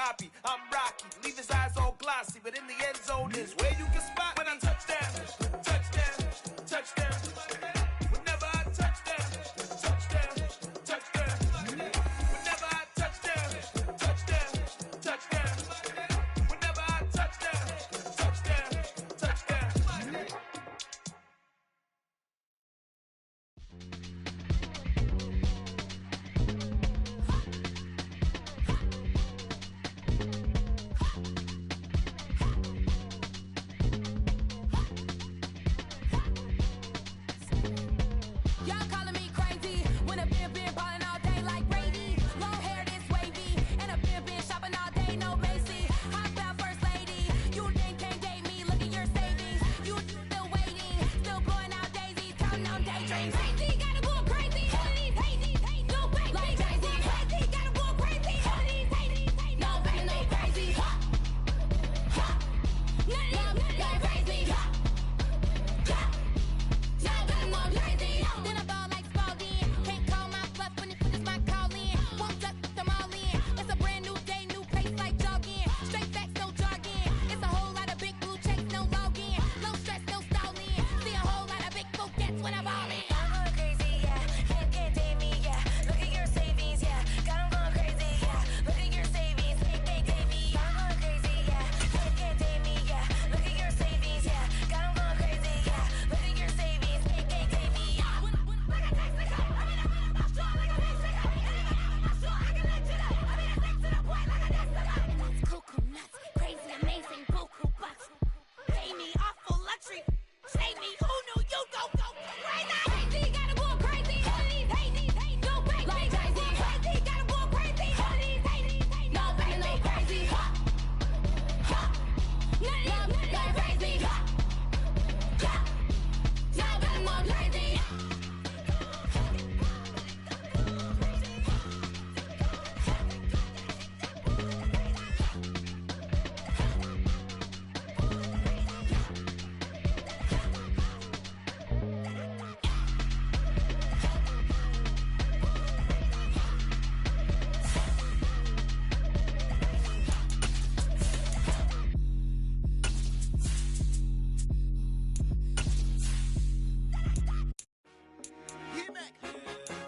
sloppy. I'm rocky, leave his eyes all glossy, but in the end zone is where you can spot when I touch down, touch down, touch down. Whenever I touch down, touch down, touch down. Whenever I touch down, touch down, touch down. Whenever I touch down, touch down, touch down.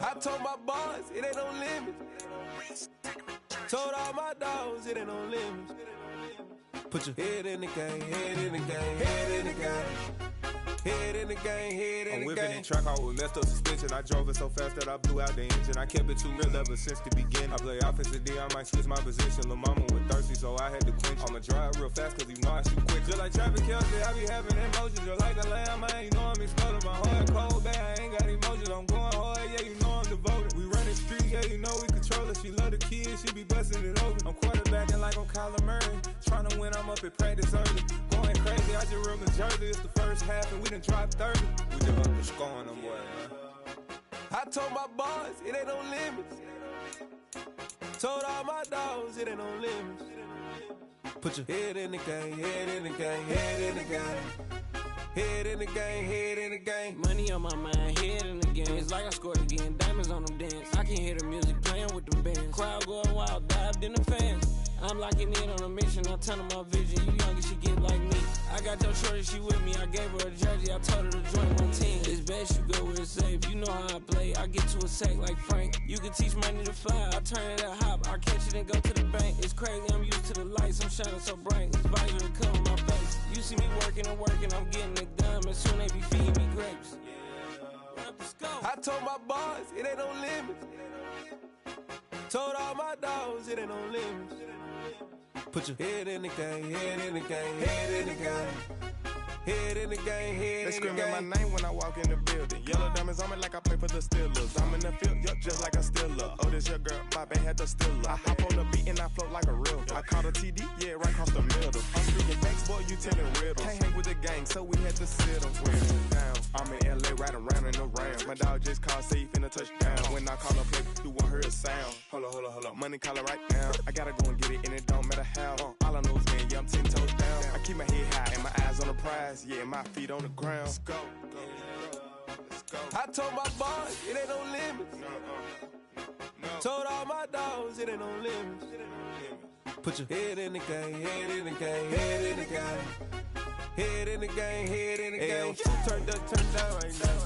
I told my boys, it ain't no limits. Told all my dogs, it ain't no limits. Put your head in the game, head in the game, head in the game. Head in the game, head in the game. I'm whipping the track out with messed up suspension. I drove it so fast that I blew out the engine. I kept it too real ever since the beginning. I play offensive D, I might switch my position. Lil' mama was thirsty, so I had to quench. I'ma drive real fast, cause you know I shoot quick. Just like Travis Kelce, I be having emotions. Just like a lamb, man, you know I'm exploding. My heart cold, bad, I ain't got emotions. I'm going hard, yeah, you know I'm devoted. We run the streets, yeah, you know we control it. She love the kids, she be busting it open. I'm quarterbacking like I'm Kyler Murray. Trying to win, I'm up at practice early. Going crazy, I just real Jersey. It's the first half and we done dropped 30. We just up to scoring them, boy, man. I told my boys, it ain't no limits. Told all my dogs, it ain't no limits. Put your head in the game, head in the game, head in the game. Head in the game, head in the game. Money on my mind, head in the game. It's like I scored again, diamonds on them dance. I can hear the music playing with them bands. Crowd going wild, dived in the fans. I'm locking in on a mission, I tell her my vision. You young and she get like me. I got your shorty, she with me. I gave her a jersey, I told her to join my team. It's best you go where it's safe. You know how I play. I get to a sack like Frank. You can teach money to fly. I turn it a hop. I catch it and go to the bank. It's crazy, I'm used to the lights. I'm shining so bright. It's visor to cover my face. You see me working and working. I'm getting it done. And soon they be feeding me grapes. I told my boys, it ain't no limits. Told all my dogs, it ain't no limits. Put your head in the game, head in the game, head in the game. Head in the game, head they in the game. They screaming my name when I walk in the building. Yellow diamonds on me like I play for the Steelers. I'm in the field, yup, just like a Steeler. Oh, this your girl, my band had the Steeler. I hop on the beat and I float like a real. I caught a TD, yeah, right across the middle. I'm speaking facts, boy, you telling riddles. Can't hang with the gang, so we had to sit them down. I'm in LA, riding around in the round. My dog just called, say he finna touchdown. When I call a play, you won't hear a sound. Hold up, money calling right now. I gotta go and get it, and it don't matter how. All I know is, man, yeah, I'm 10 toes down. I keep my head high and my eyes on the prize. Yeah, my feet on the ground. Let's go. Let's go. I told my boys, it ain't no limits. No. Told all my dogs, it ain't no limits. Put your head in the game, head in the game, head in the game. Head in the game, head in the game. Two turned up, turned down right now.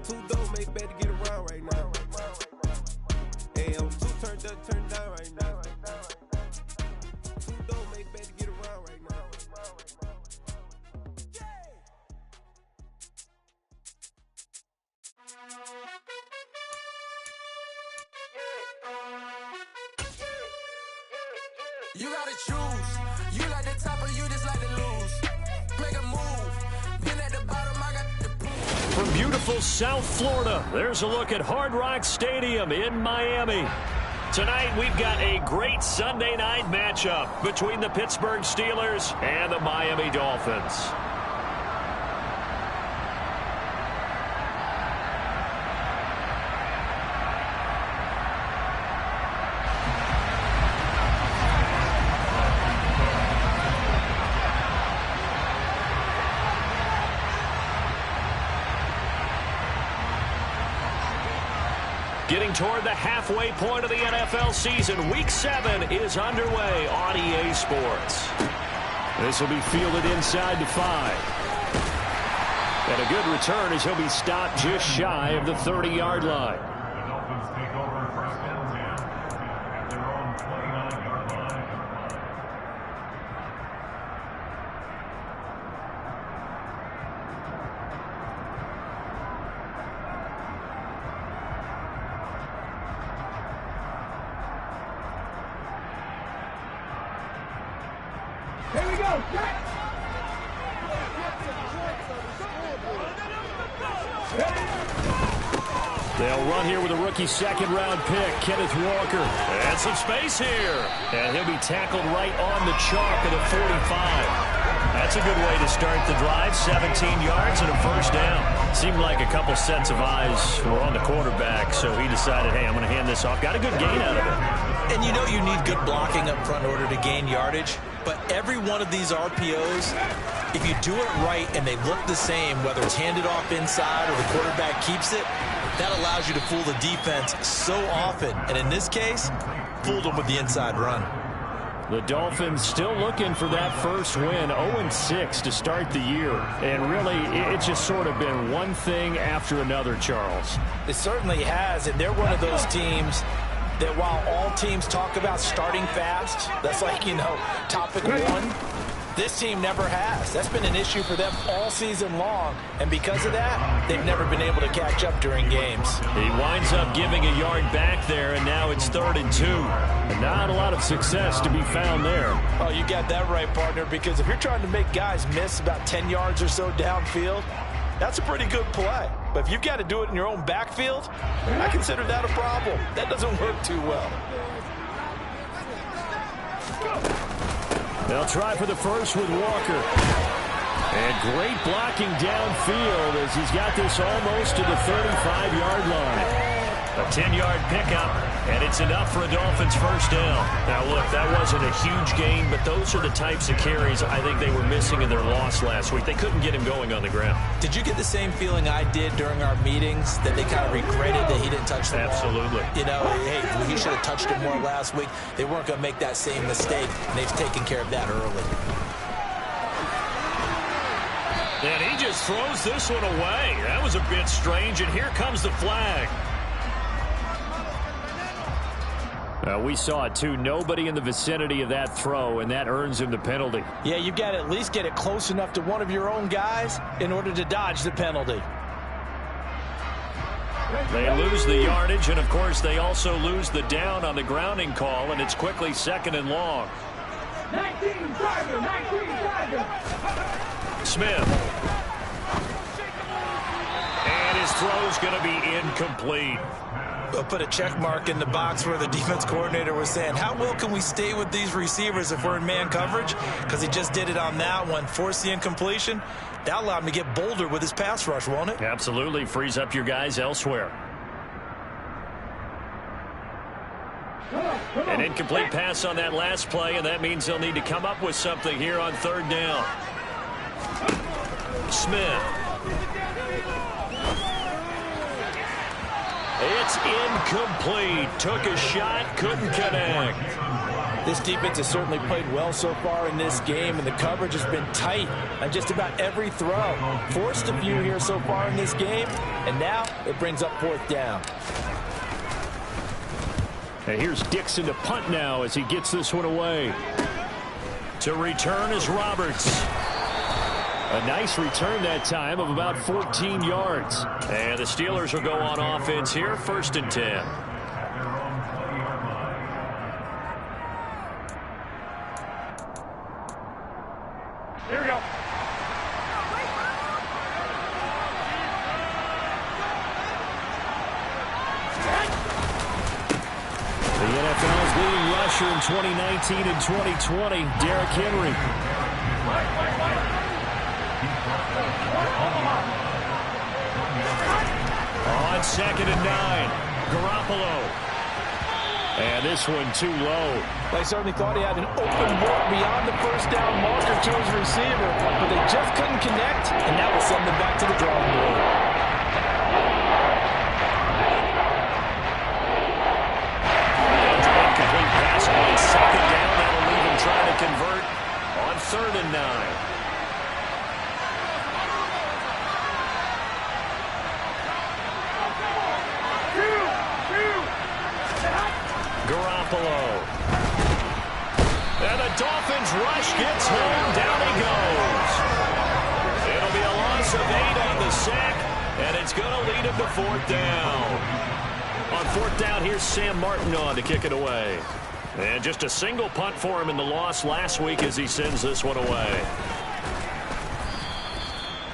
Two dope make better get around right now. Hey, two turned up, turned down right now. Two dope make better get around right now. You gotta choose. You like the top or you just like to lose. Make a move. Been at the bottom, I got the proof. From beautiful South Florida, there's a look at Hard Rock Stadium in Miami. Tonight, we've got a great Sunday night matchup between the Pittsburgh Steelers and the Miami Dolphins. Getting toward the halfway point of the NFL season, Week 7 is underway on EA Sports. This will be fielded inside the 5. And a good return as he'll be stopped just shy of the 30-yard line. The Dolphins take over first and 10 at their own 29-yard line. They'll run here with a rookie second-round pick, Kenneth Walker. And some space here. And he'll be tackled right on the chalk of the 45. That's a good way to start the drive. 17 yards and a first down. Seemed like a couple sets of eyes were on the quarterback, so he decided, hey, I'm going to hand this off. Got a good gain out of it. And you know you need good blocking up front in order to gain yardage. But every one of these RPOs, if you do it right and they look the same, whether it's handed off inside or the quarterback keeps it, that allows you to fool the defense so often. And in this case, fooled them with the inside run. The Dolphins still looking for that first win, 0-6 to start the year. And really, it's just sort of been one thing after another, Charles. It certainly has, and they're one of those teams that while all teams talk about starting fast, that's like, topic one, this team never has. That's been an issue for them all season long, and because of that, they've never been able to catch up during games. He winds up giving a yard back there, and now it's 3rd and 2. And not a lot of success to be found there. Oh, you got that right, partner, because if you're trying to make guys miss about 10 yards or so downfield, that's a pretty good play. But if you've got to do it in your own backfield, I consider that a problem. That doesn't work too well. They'll try for the first with Walker. And great blocking downfield as he's got this almost to the 35-yard line. A 10-yard pickup, and it's enough for a Dolphins first down. Now, look, that wasn't a huge gain, but those are the types of carries I think they were missing in their loss last week. They couldn't get him going on the ground. Did you get the same feeling I did during our meetings, that they kind of regretted that he didn't touch the ball? Absolutely. Hey, he should have touched it more last week. They weren't going to make that same mistake, and they've taken care of that early. And he just throws this one away. That was a bit strange, and here comes the flag. We saw it, too. Nobody in the vicinity of that throw, and that earns him the penalty. Yeah, you've got to at least get it close enough to one of your own guys in order to dodge the penalty. They lose the yardage, and, of course, they also lose the down on the grounding call, and it's quickly 2nd and long. 19 Tiger. Smith. And his throw's going to be incomplete. We'll put a check mark in the box where the defense coordinator was saying, how well can we stay with these receivers if we're in man coverage? Because he just did it on that one, forced the incompletion. That allowed him to get bolder with his pass rush, won't it? Absolutely. Frees up your guys elsewhere. An incomplete pass on that last play, and that means they'll need to come up with something here on 3rd down. Smith. It's incomplete. Took a shot, couldn't connect. This defense has certainly played well so far in this game, and the coverage has been tight on just about every throw. Forced a few here so far in this game, and now it brings up 4th down. And here's Dixon to punt now as he gets this one away. To return is Roberts. A nice return that time of about 14 yards. And the Steelers will go on offense here, 1st and 10. Here we go. The NFL's leading rusher in 2019 and 2020, Derrick Henry. On 2nd and 9, Garoppolo. And this one too low. They certainly thought he had an open look beyond the 1st down marker to his receiver, but they just couldn't connect, and that will send them back to the drawing board. Incomplete pass on 2nd down. That'll leave him trying to convert on 3rd and 9. Garoppolo. And the Dolphins rush gets home. Down he goes. It'll be a loss of 8 on the sack, and it's going to lead him to 4th down. On 4th down, here's Sam Martin on to kick it away. And just a single punt for him in the loss last week as he sends this one away.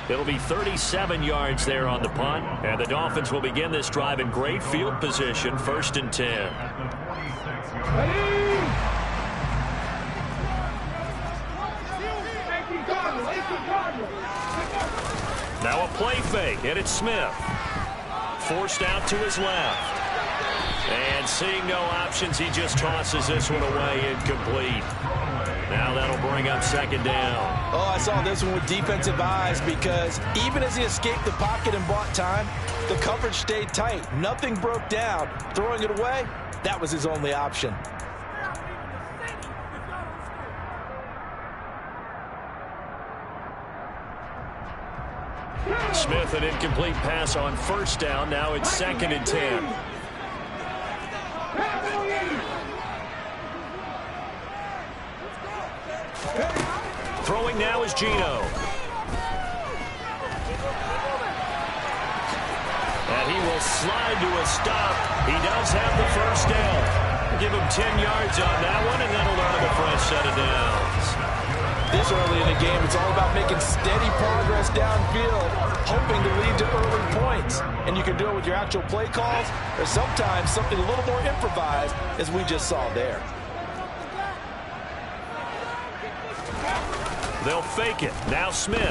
It'll be 37 yards there on the punt, and the Dolphins will begin this drive in great field position, 1st and 10. Now a play fake, and it's Smith. Forced out to his left. And seeing no options, he just tosses this one away, incomplete. Now that'll bring up 2nd down. Oh, I saw this one with defensive eyes because even as he escaped the pocket and bought time, the coverage stayed tight. Nothing broke down. Throwing it away, that was his only option. Smith, an incomplete pass on 1st down. Now it's 2nd and 10. Throwing now is Geno. And he will slide to a stop. He does have the 1st down. Give him 10 yards on that one, and that'll earn him a fresh set of downs. This early in the game, it's all about making steady progress downfield, hoping to lead to early points. And you can do it with your actual play calls, or sometimes something a little more improvised, as we just saw there. They'll fake it. Now Smith.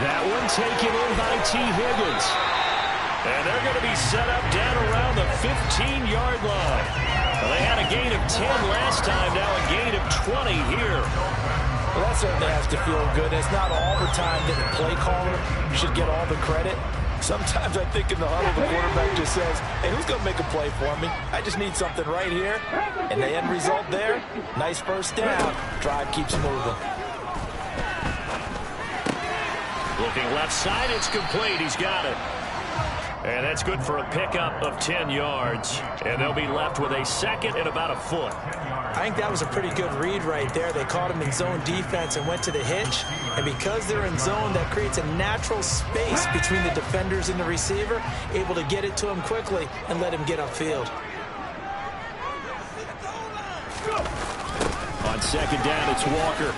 That one taken in by T. Higgins. And they're going to be set up down around the 15-yard line. Well, they had a gain of 10 last time, now a gain of 20 here. Well, that certainly has to feel good. It's not all the time that the play caller should get all the credit. Sometimes I think in the huddle, the quarterback just says, hey, who's going to make a play for me? I just need something right here. And the end result there, nice 1st down. Drive keeps moving. Looking left side, it's complete. He's got it. And that's good for a pickup of 10 yards. And they'll be left with a 2nd and about a foot. I think that was a pretty good read right there. They caught him in zone defense and went to the hitch. And because they're in zone, that creates a natural space between the defenders and the receiver, able to get it to him quickly and let him get upfield. On 2nd down, it's Walker.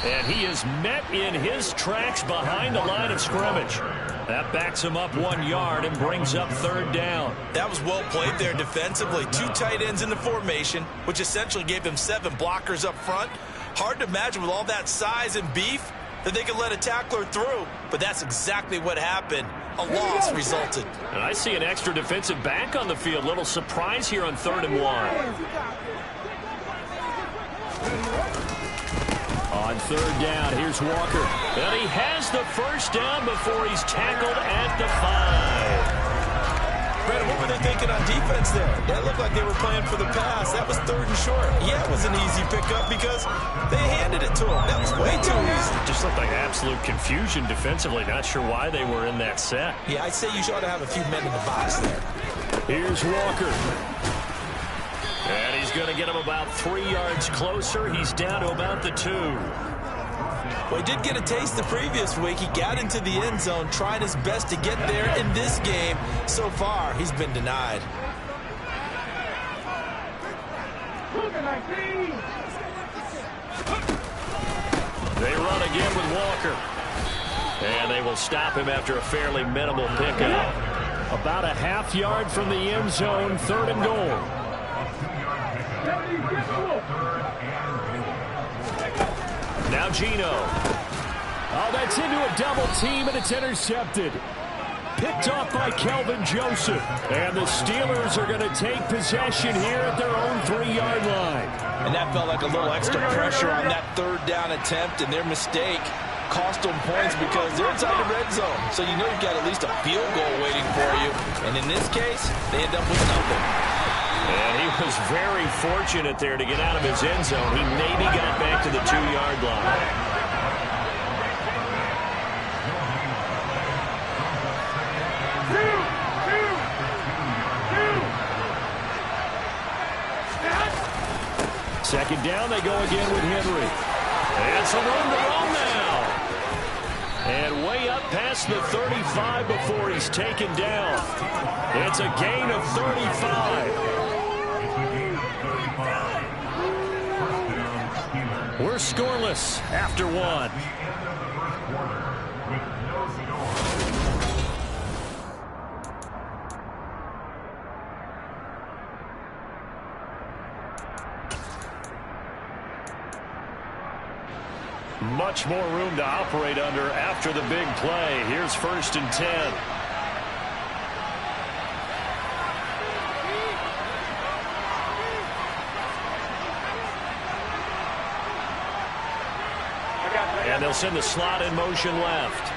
And he is met in his tracks behind the line of scrimmage. That backs him up 1 yard and brings up 3rd down. That was well played there defensively. 2 tight ends in the formation, which essentially gave him 7 blockers up front. Hard to imagine with all that size and beef that they could let a tackler through, but that's exactly what happened. A loss resulted. And I see an extra defensive back on the field. Little surprise here on 3rd and 1. On 3rd down, here's Walker. And he has the 1st down before he's tackled at the 5. Brandon, what were they thinking on defense there? That looked like they were playing for the pass. That was 3rd and short. Yeah, it was an easy pickup because they handed it to him. That was way too easy. Just looked like absolute confusion defensively. Not sure why they were in that set. Yeah, I'd say you ought to have a few men in the box there. Here's Walker. And he's going to get him about 3 yards closer. He's down to about the 2. Well, he did get a taste the previous week. He got into the end zone, trying his best to get there in this game. So far, he's been denied. They run again with Walker. And they will stop him after a fairly minimal pickup. About a half yard from the end zone, 3rd and goal. Now Geno. Oh, that's into a double team, and it's intercepted. Picked off by Kelvin Joseph. And the Steelers are going to take possession here at their own 3-yard line. And that felt like a little extra pressure on that 3rd down attempt, and their mistake cost them points because they're inside the red zone. So you know you've got at least a field goal waiting for you. And in this case, they end up with nothing. And he was very fortunate there to get out of his end zone. He maybe got back to the 2-yard line. Second down, they go again with Henry. And some room to run now. And way up past the 35 before he's taken down. It's a gain of 35. We're scoreless after 1. Much more room to operate under after the big play. Here's 1st and 10. And they'll send the slot in motion left.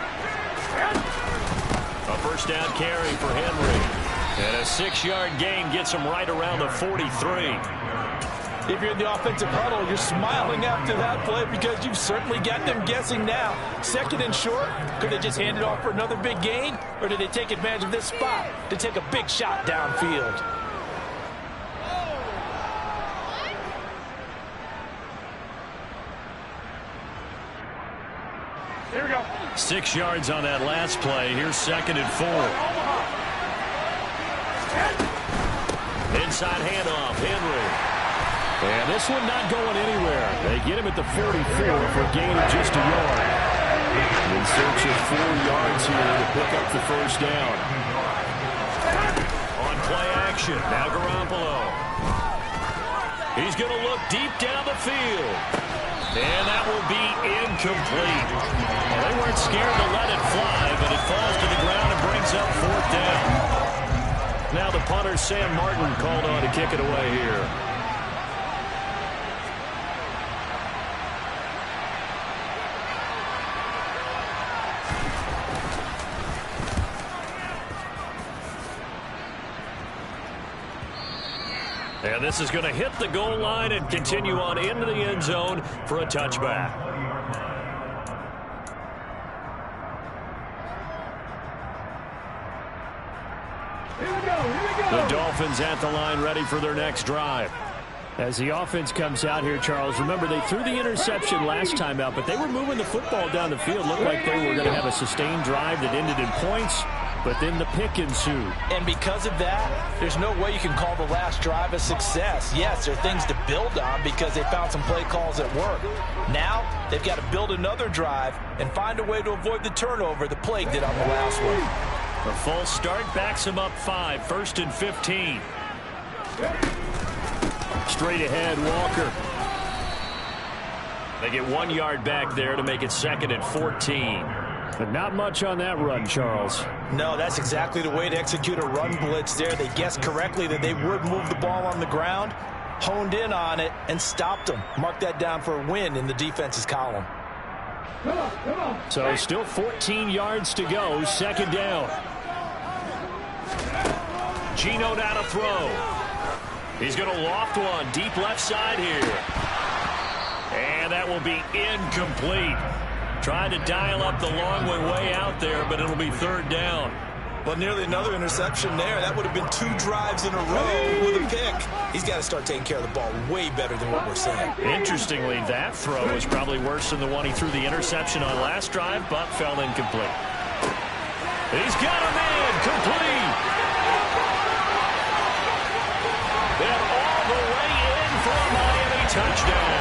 A 1st down carry for Henry. And a 6-yard gain gets him right around the 43. If you're in the offensive huddle, you're smiling after that play because you've certainly got them guessing now. 2nd and short, could they just hand it off for another big gain? Or did they take advantage of this spot to take a big shot downfield? Here we go. 6 yards on that last play. Here's 2nd and 4. Inside handoff, Henry. And this one not going anywhere. They get him at the 44 for a gain of just a yard. In search of 4 yards here to pick up the 1st down. On play action, now Garoppolo. He's going to look deep down the field. And that will be incomplete. Well, they weren't scared to let it fly, but it falls to the ground and brings up 4th down. Now the punter, Sam Martin, called on to kick it away here. And this is going to hit the goal line and continue on into the end zone for a touchback. The Dolphins at the line ready for their next drive. As the offense comes out here, Charles, remember they threw the interception last time out, but they were moving the football down the field. Looked like they were going to have a sustained drive that ended in points. But then the pick ensued. And because of that, there's no way you can call the last drive a success. Yes, there are things to build on because they found some play calls that work. Now, they've got to build another drive and find a way to avoid the turnover the Plague did on the last one. A false start backs him up 5, 1st and 15. Straight ahead, Walker. They get 1 yard back there to make it 2nd and 14. But not much on that run, Charles. No, that's exactly the way to execute a run blitz there. They guessed correctly that they would move the ball on the ground, honed in on it, and stopped them. Mark that down for a win in the defense's column. So still 14 yards to go, 2nd down. Geno down to throw. He's going to loft one deep left side here. And that will be incomplete. Trying to dial up the long way out there, but it'll be third down. Well, nearly another interception there. That would have been 2 drives in a row with a pick. He's got to start taking care of the ball way better than what we're seeing. Interestingly, that throw was probably worse than the one he threw the interception on last drive, but fell incomplete. He's got a man complete. And all the way in for a Miami touchdown.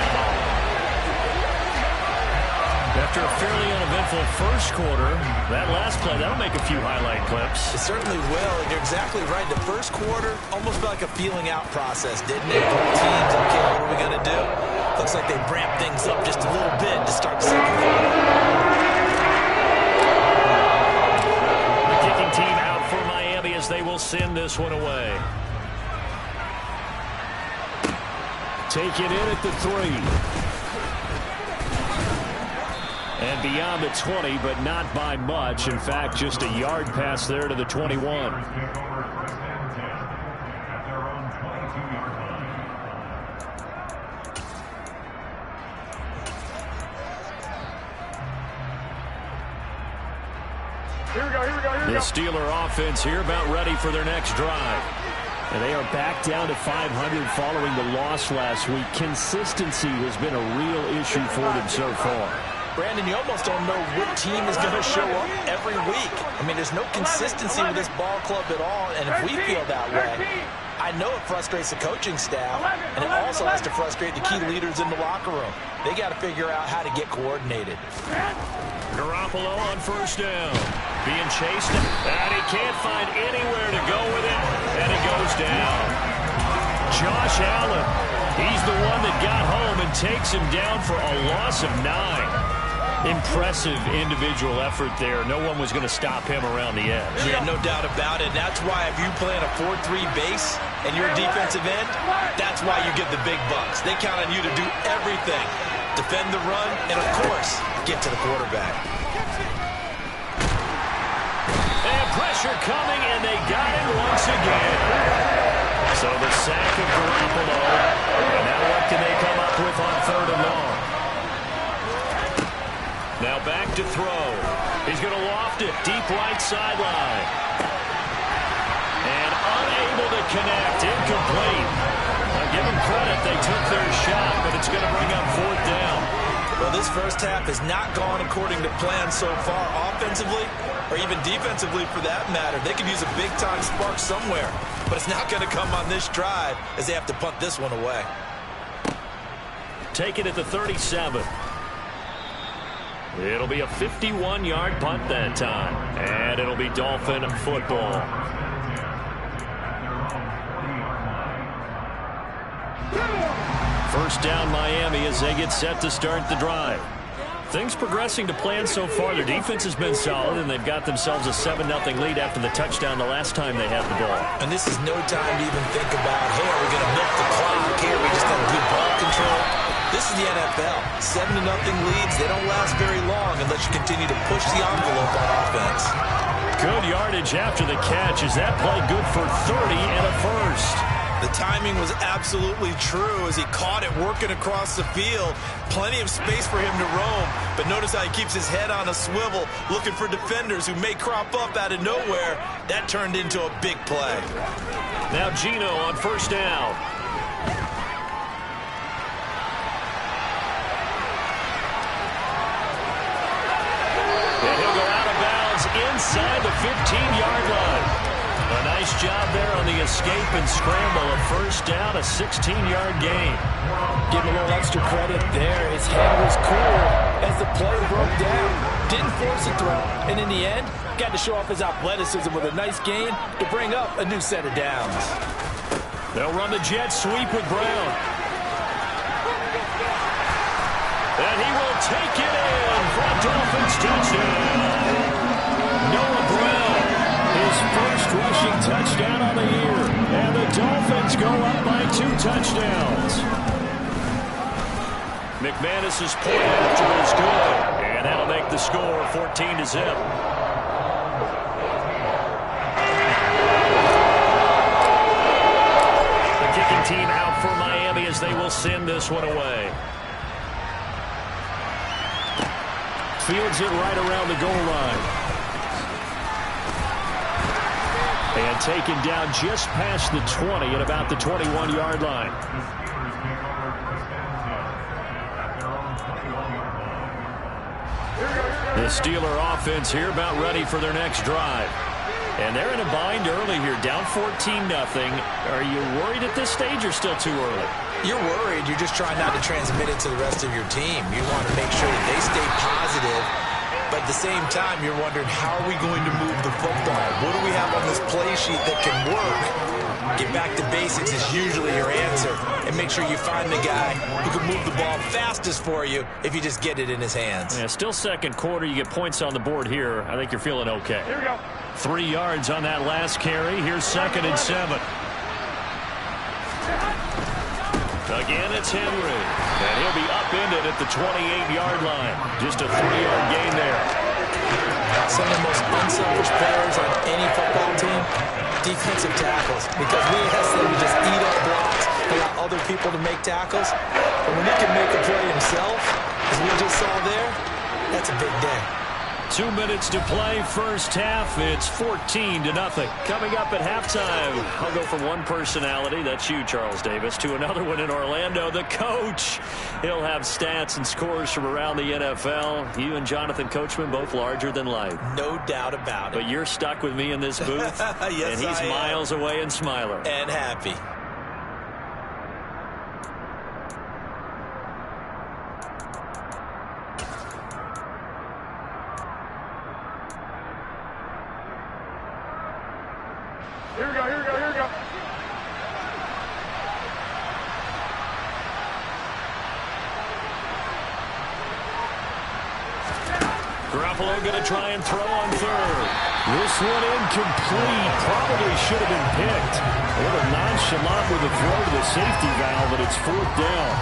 After a fairly uneventful first quarter, that last play, that'll make a few highlight clips. It certainly will, and you're exactly right. The first quarter almost felt like a feeling out process, didn't it? Both teams, okay, what are we going to do? Looks like they ramped things up just a little bit to start the second quarter. The kicking team out for Miami as they will send this one away. Take it in at the 3. And beyond the 20, but not by much. In fact, just a yard pass there to the 21. The Steeler offense here about ready for their next drive. And they are back down to 500 following the loss last week. Consistency has been a real issue for them so far. Brandon, you almost don't know what team is going to show up every week. I mean, there's no consistency with this ball club at all, and if we feel that way, I know it frustrates the coaching staff, and it also has to frustrate the key leaders in the locker room. They got to figure out how to get coordinated. Garoppolo on first down. Being chased, and he can't find anywhere to go with it, and it goes down. Josh Allen, he's the one that got home and takes him down for a loss of 9. Impressive individual effort there. No one was going to stop him around the edge. Yeah, no doubt about it. That's why if you play on a 4-3 base and you're a defensive end, that's why you get the big bucks. They count on you to do everything. Defend the run, and of course, get to the quarterback. And pressure coming, and they got him once again. So the sack of Garoppolo. And now what can they come up with on third and long? Now back to throw. He's going to loft it deep right sideline. And unable to connect. Incomplete. Now give them credit. They took their shot, but it's going to bring up fourth down. Well, this first half has not gone according to plan so far offensively or even defensively for that matter. They could use a big-time spark somewhere, but it's not going to come on this drive as they have to punt this one away. Take it at the 37. It'll be a 51-yard punt that time, and it'll be Dolphin football. First down Miami as they get set to start the drive. Things progressing to plan so far. Their defense has been solid, and they've got themselves a 7-0 lead after the touchdown the last time they had the ball. And this is no time to even think about, hey, are we going to milk the clock? Hey, are we just going to do ball control? This is the NFL. 7-0 leads, they don't last very long unless you continue to push the envelope on offense. Good yardage after the catch. Is that play good for 30 and a first? The timing was absolutely true as he caught it working across the field. Plenty of space for him to roam, but notice how he keeps his head on a swivel looking for defenders who may crop up out of nowhere. That turned into a big play. Now Geno on first down. And he'll go out of bounds inside the 15-yard line. A nice job there on the escape and scramble. A first down, a 16-yard gain. Give him a little extra credit there. His head was cool as the play broke down. Didn't force a throw, and in the end, got to show off his athleticism with a nice gain to bring up a new set of downs. They'll run the jet sweep with Brown. And he will take it in for a Dolphins touchdown. Noah Brown, his first rushing touchdown on the year. And the Dolphins go up by 2 touchdowns. McManus's point after is good. And that'll make the score 14-0. as they will send this one away. Fields it right around the goal line. And taken down just past the 20 at about the 21-yard line. The Steeler offense here about ready for their next drive. And they're in a bind early here, down 14-0. Are you worried at this stage or still too early? You're worried. You're just trying not to transmit it to the rest of your team. You want to make sure that they stay positive. But at the same time, you're wondering, how are we going to move the football? What do we have on this play sheet that can work? Get back to basics is usually your answer. And make sure you find the guy who can move the ball fastest for you if you just get it in his hands. Yeah, still second quarter. You get points on the board here. I think you're feeling okay. Here we go. 3 yards on that last carry. Here's 2nd and 7. Again, it's Henry. And he'll be upended at the 28-yard line. Just a 3-yard gain there. Some of the most unselfish players on any football team, defensive tackles. Because we ask them to just eat up blocks, allow other people to make tackles. But when he can make a play himself, as we just saw there, that's a big day. 2 minutes to play, first half. It's 14-0. Coming up at halftime, I'll go from one personality, that's you, Charles Davis, to another one in Orlando, the coach. He'll have stats and scores from around the NFL. You and Jonathan Coachman, both larger than life. No doubt about it. But you're stuck with me in this booth. Yes, and he's miles away and smiler. And happy. Here we go, here we go, here we go. Garoppolo going to try and throw on third. This one incomplete. Probably should have been picked. A little nonchalant with a throw to the safety valve, but it's 4th down.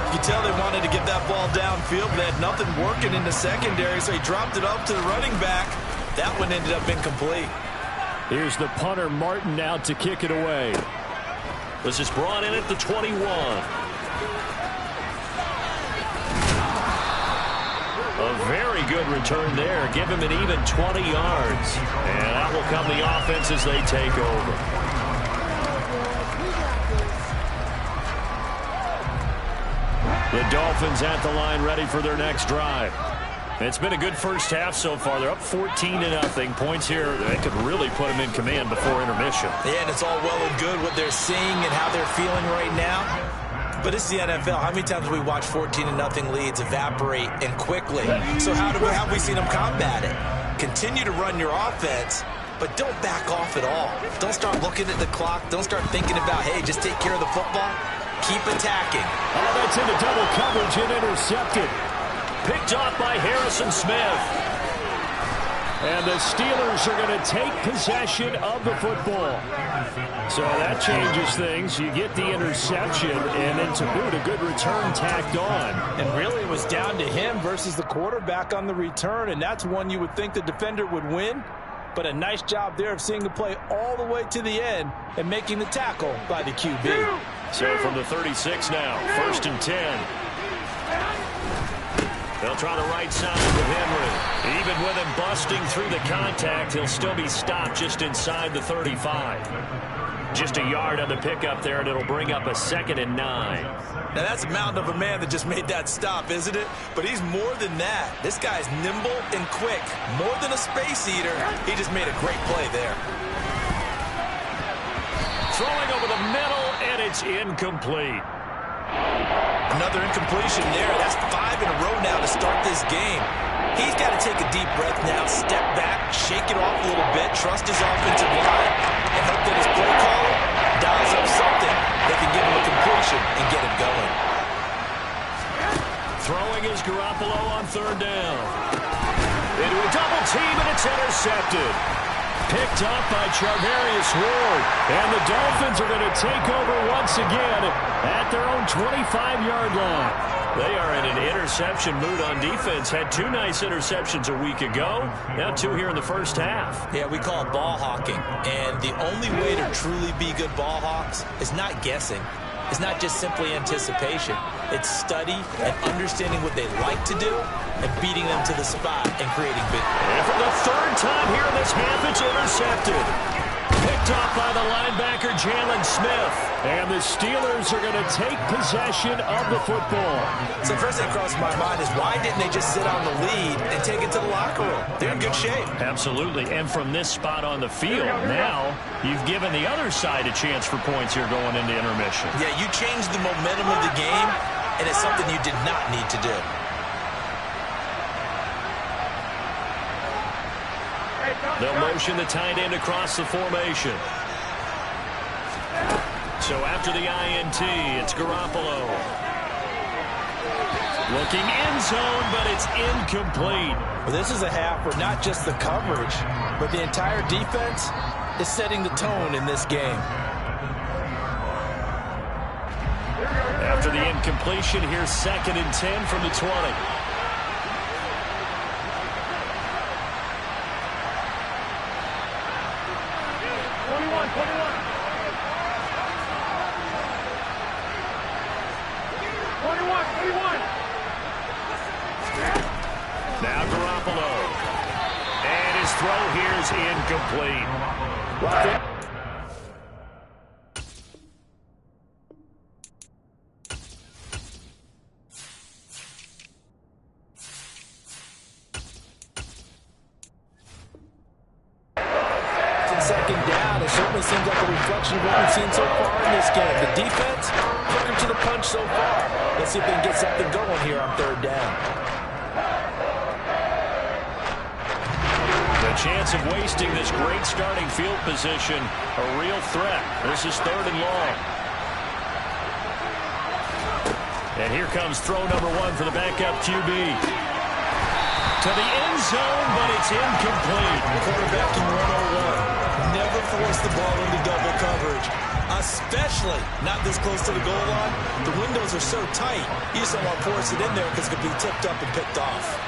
You can tell they wanted to get that ball downfield, but they had nothing working in the secondary, so he dropped it up to the running back. That one ended up incomplete. Here's the punter, Martin, out to kick it away. This is brought in at the 21. A very good return there. Give him an even 20 yards. And out will come the offense as they take over. The Dolphins at the line ready for their next drive. It's been a good first half so far. They're up 14-0. Points here, they could really put them in command before intermission. Yeah, and it's all well and good what they're seeing and how they're feeling right now. But it's the NFL. How many times have we watched 14-0 leads evaporate and quickly? So how have we seen them combat it? Continue to run your offense, but don't back off at all. Don't start looking at the clock. Don't start thinking about, hey, just take care of the football. Keep attacking. Oh, that's into double coverage and intercepted. Picked off by Harrison Smith. And the Steelers are going to take possession of the football. So that changes things. You get the interception, and then to boot, a good return tacked on. And really it was down to him versus the quarterback on the return, and that's one you would think the defender would win. But a nice job there of seeing the play all the way to the end and making the tackle by the QB. So from the 36 now, 1st and 10. They'll try the right side with Henry. Even with him busting through the contact, he'll still be stopped just inside the 35. Just a yard on the pickup there, and it'll bring up a 2nd and 9. Now that's a mountain of a man that just made that stop, isn't it? But he's more than that. This guy's nimble and quick. More than a space eater. He just made a great play there. Throwing over the middle, and it's incomplete. Another incompletion there. That's 5 in a row now to start this game. He's got to take a deep breath now, step back, shake it off a little bit, trust his offensive line, and hope that his play caller dials up something that can give him a completion and get him going. Throwing is Garoppolo on 3rd down. Into a double team, and it's intercepted. Picked up by Charvarius Ward. And the Dolphins are going to take over once again at their own 25-yard line. They are in an interception mood on defense. Had 2 nice interceptions a week ago. Now 2 here in the first half. Yeah, we call it ball hawking. And the only way to truly be good ball hawks is not guessing. is not just simply anticipation. It's study and understanding what they like to do and beating them to the spot and creating big. And for the third time here in this half, it's intercepted. Picked off by the linebacker, Jalen Smith. And the Steelers are going to take possession of the football. So the first thing that crossed my mind is why didn't they just sit on the lead and take it to the locker room? They're in good shape. Absolutely. And from this spot on the field, now you've given the other side a chance for points here going into intermission. Yeah, you changed the momentum of the game, and it's something you did not need to do. They'll motion the tight end across the formation. So after the INT, it's Garoppolo. Looking end zone, but it's incomplete. Well, this is a half where not just the coverage, but the entire defense is setting the tone in this game. After the incompletion, here's 2nd and 10 from the 20. 21. Now Garoppolo. And his throw here is incomplete. Second down, it certainly seems like a reflection of what we've seen so far in this game. The defense, took him to the punch so far. Let's see if they can get something going here on 3rd down. The chance of wasting this great starting field position, a real threat. This is 3rd and long. And here comes throw number 1 for the backup QB. To the end zone, but it's incomplete. Quarterbacking 101. Never force the ball into double coverage, especially not this close to the goal line. The windows are so tight, you just don't want to force it in there because it could be tipped up and picked off.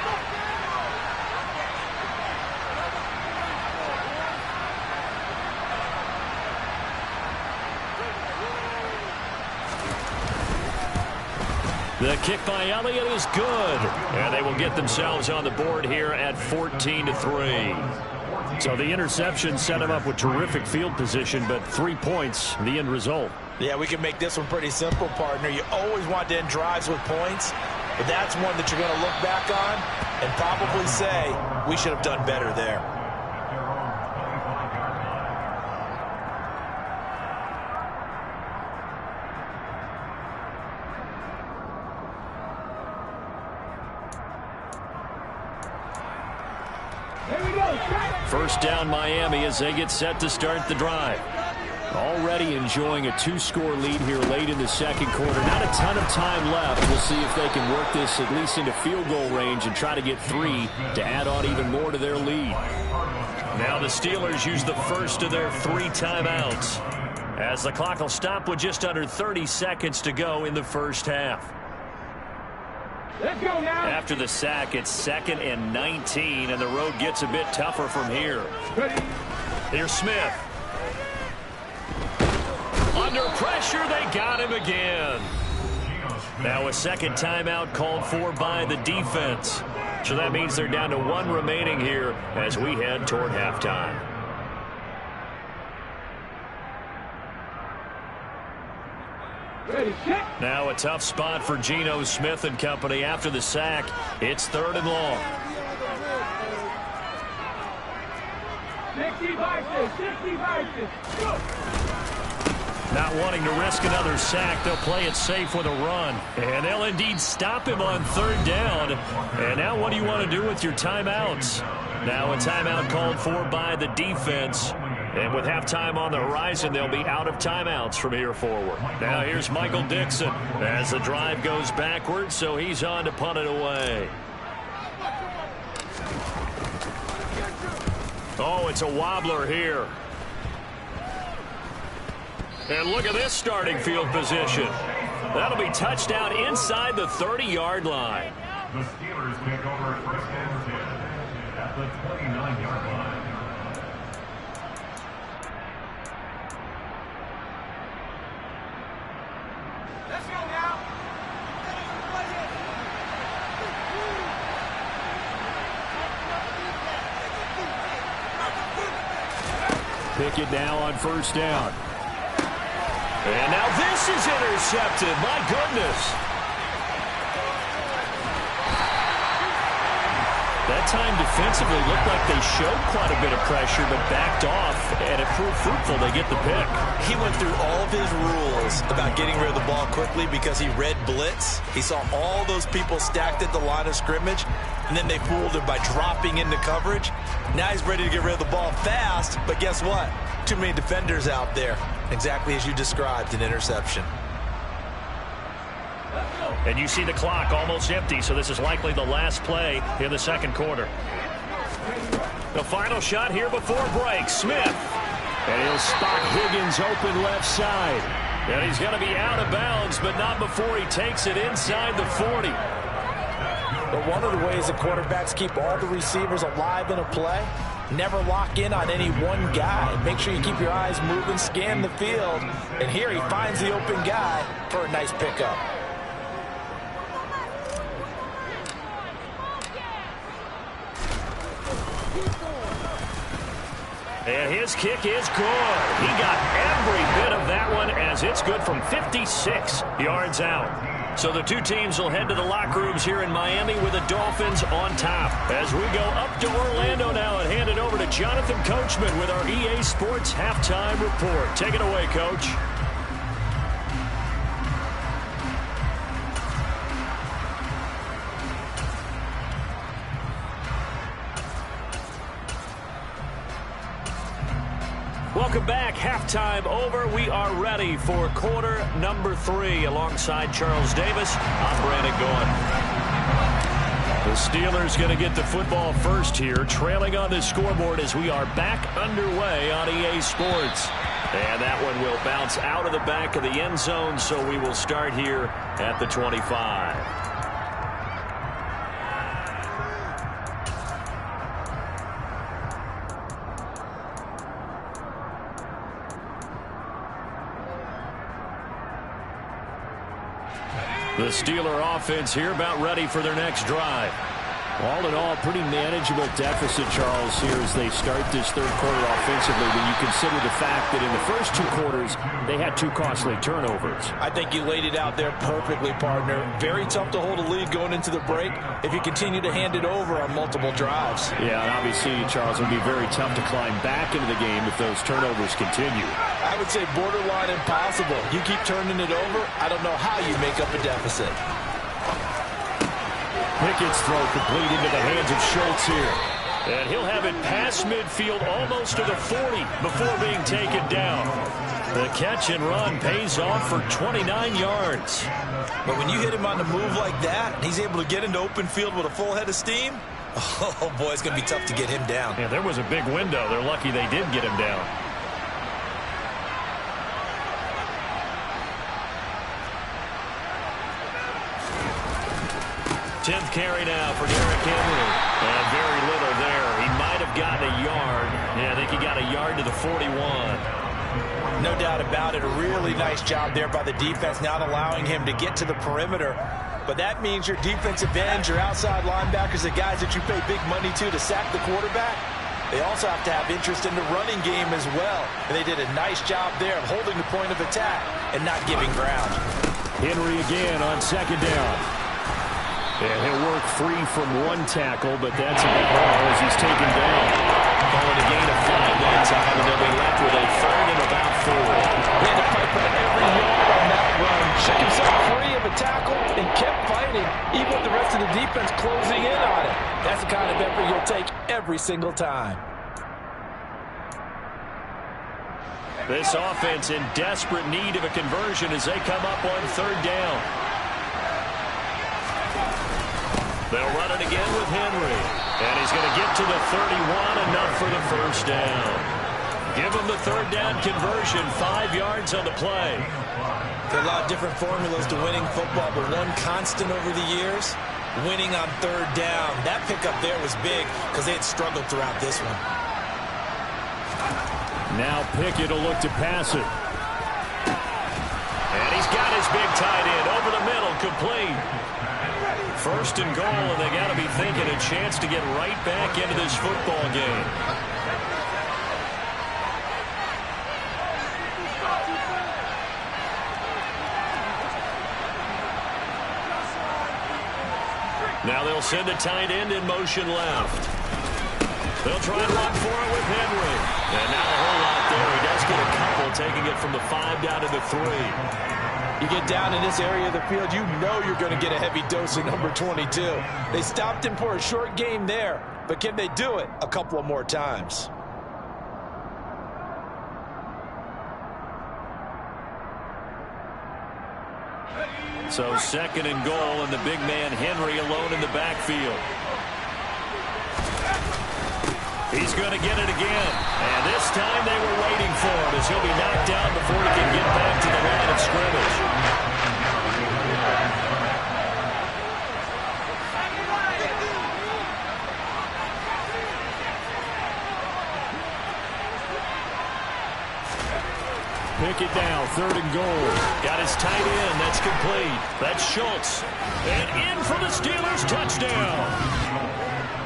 The kick by Elliott is good. And they will get themselves on the board here at 14-3. So the interception set him up with terrific field position, but 3 points, the end result. Yeah, we can make this one pretty simple, partner. You always want to end drives with points, but that's one that you're going to look back on and probably say, we should have done better there. First down Miami as they get set to start the drive. Already enjoying a 2-score lead here late in the 2nd quarter. Not a ton of time left. We'll see if they can work this at least into field goal range and try to get 3 to add on even more to their lead. Now the Steelers use the first of their 3 timeouts as the clock will stop with just under 30 seconds to go in the first half. Let's go now. After the sack, it's 2nd and 19, and the road gets a bit tougher from here. Here's Smith. Under pressure, they got him again. Now a 2nd timeout called for by the defense. So that means they're down to 1 remaining here as we head toward halftime. Now a tough spot for Geno Smith and company after the sack. It's 3rd and long. 60 versus. Not wanting to risk another sack, they'll play it safe with a run. And they'll indeed stop him on 3rd down. And now what do you want to do with your timeouts? Now a timeout called for by the defense. And with halftime on the horizon, they'll be out of timeouts from here forward. Now here's Michael Dixon as the drive goes backwards, so he's on to punt it away. Oh, it's a wobbler here. And look at this starting field position. That'll be touchdown inside the 30-yard line. The Steelers take over 1st and 10 at the 29-yard line. Pickett now on first down. And now this is intercepted. My goodness. That time defensively looked like they showed quite a bit of pressure but backed off, and it proved fruitful. They get the pick. He went through all of his rules about getting rid of the ball quickly because he read blitz. He saw all those people stacked at the line of scrimmage, and then they fooled him by dropping into coverage. Now he's ready to get rid of the ball fast, but guess what? Too many defenders out there. Exactly as you described, an interception. And you see the clock almost empty, so this is likely the last play in the second quarter. The final shot here before break. Smith. And he'll spot Higgins open left side. And he's going to be out of bounds, but not before he takes it inside the 40. But one of the ways the quarterbacks keep all the receivers alive in a play, never lock in on any one guy. Make sure you keep your eyes moving, scan the field. And here he finds the open guy for a nice pickup. And his kick is good. He got every bit of that one as it's good from 56 yards out. So the two teams will head to the locker rooms here in Miami with the Dolphins on top. As we go up to Orlando now and hand it over to Jonathan Coachman with our EA Sports Halftime Report. Take it away, Coach. Welcome back. Halftime over. We are ready for quarter number 3. Alongside Charles Davis, I'm Brandon Gaudin. The Steelers going to get the football first here, trailing on the scoreboard as we are back underway on EA Sports. And that one will bounce out of the back of the end zone, so we will start here at the 25. The Steeler offense here about ready for their next drive. All in all, pretty manageable deficit, Charles, here as they start this third quarter offensively when you consider the fact that in the first 2 quarters, they had 2 costly turnovers. I think you laid it out there perfectly, partner. Very tough to hold a lead going into the break if you continue to hand it over on multiple drives. Yeah, and obviously, Charles, it would be very tough to climb back into the game if those turnovers continue. I would say borderline impossible. You keep turning it over, I don't know how you make up a deficit. Pickett's throw complete into the hands of Schultz here. And he'll have it past midfield almost to the 40 before being taken down. The catch and run pays off for 29 yards. But when you hit him on the move like that, he's able to get into open field with a full head of steam. Oh, boy, it's going to be tough to get him down. Yeah, there was a big window. They're lucky they did get him down. Tenth carry now for Derrick Henry. And very little there. He might have gotten a yard. Yeah, I think he got a yard to the 41. No doubt about it. A really nice job there by the defense, not allowing him to get to the perimeter. But that means your defensive ends, your outside linebackers, the guys that you pay big money to sack the quarterback, they also have to have interest in the running game as well. And they did a nice job there of holding the point of attack and not giving ground. Henry again on second down. And he'll work free from 1 tackle, but that's about all as he's taken down. Calling a gain of 5 that time, and they'll be left with a third and about 4. He had to fight for every yard on that run. Shook himself free of a tackle and kept fighting, even with the rest of the defense closing in on it. That's the kind of effort you'll take every single time. This offense in desperate need of a conversion as they come up on third down. They'll run it again with Henry. And he's going to get to the 31, enough for the first down. Give him the third down conversion, 5 yards on the play. There are a lot of different formulas to winning football, but one constant over the years, winning on third down. That pickup there was big because they had struggled throughout this one. Now Pickett will look to pass it. And he's got his big tight First and goal, and they got to be thinking a chance to get right back into this football game. Now they'll send a tight end in motion left. They'll try and run for it with Henry. And not a whole lot there. He does get a couple, taking it from the 5 down to the 3. You get down in this area of the field, you know you're going to get a heavy dose of number 22. They stopped him for a short game there, but can they do it a couple of more times? So second and goal, and the big man Henry alone in the backfield. He's going to get it again. And this time they were waiting for him as he'll be knocked down before he can get back to the line of scrimmage. Pick it down, third and goal. Got his tight end, that's complete. That's Schultz. And in for the Steelers, touchdown.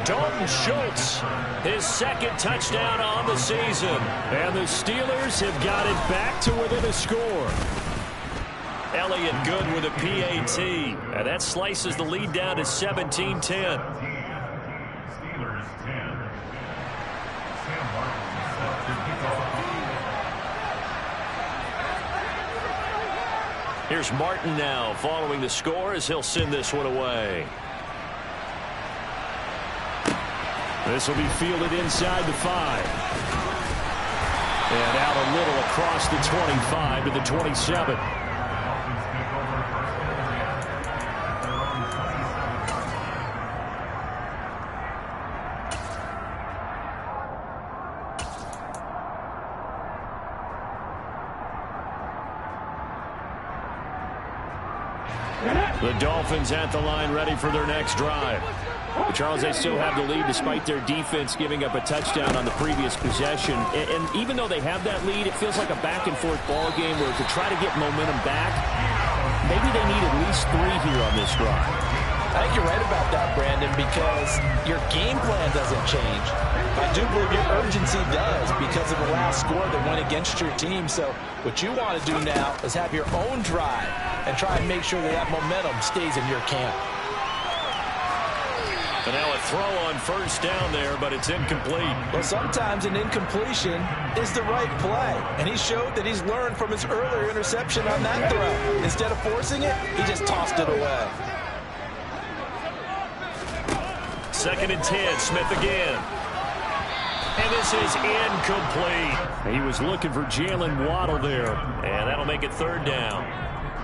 Dalton Schultz, his second touchdown on the season. And the Steelers have got it back to within a score. Elliott good with a PAT. And that slices the lead down to 17-10. Steelers 10. Sam Martin set to kick off. Here's Martin now following the score as he'll send this one away. This will be fielded inside the 5. And out a little across the 25 to the 27. The Dolphins at the line ready for their next drive. But Charles, they still have the lead despite their defense giving up a touchdown on the previous possession. And even though they have that lead, it feels like a back-and-forth ball game where to try to get momentum back, maybe they need at least 3 here on this drive. I think you're right about that, Brandon, because your game plan doesn't change. I do believe your urgency does because of the last score that went against your team. So what you want to do now is have your own drive and try and make sure that that momentum stays in your camp. And now a throw on first down there, but it's incomplete. Well, sometimes an incompletion is the right play. And he showed that he's learned from his earlier interception on that throw. Instead of forcing it, he just tossed it away. 2nd and 10, Smith again. And this is incomplete. He was looking for Jalen Waddle there. And that'll make it 3rd down.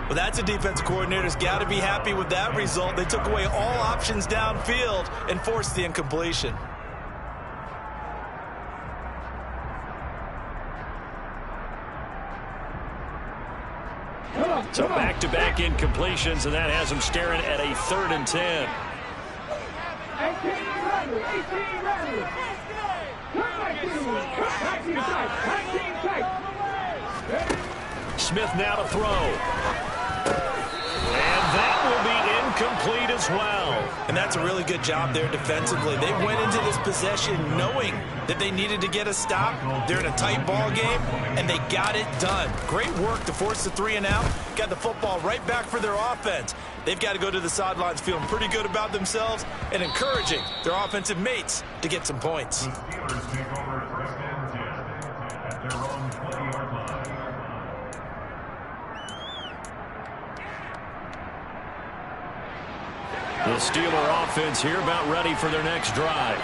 Well, that's a defensive coordinator's got to be happy with that result. They took away all options downfield and forced the incompletion. So back-to-back incompletions, and that has them staring at a 3rd and 10. 18 Smith now to throw. And that will be incomplete as well. And that's a really good job there defensively. They went into this possession knowing that they needed to get a stop. They're in a tight ball game, and they got it done. Great work to force the 3 and out. Got the football right back for their offense. They've got to go to the sidelines feeling pretty good about themselves and encouraging their offensive mates to get some points. The Steelers take over 1st and 10 at their own 20-yard line. The Steeler offense here about ready for their next drive.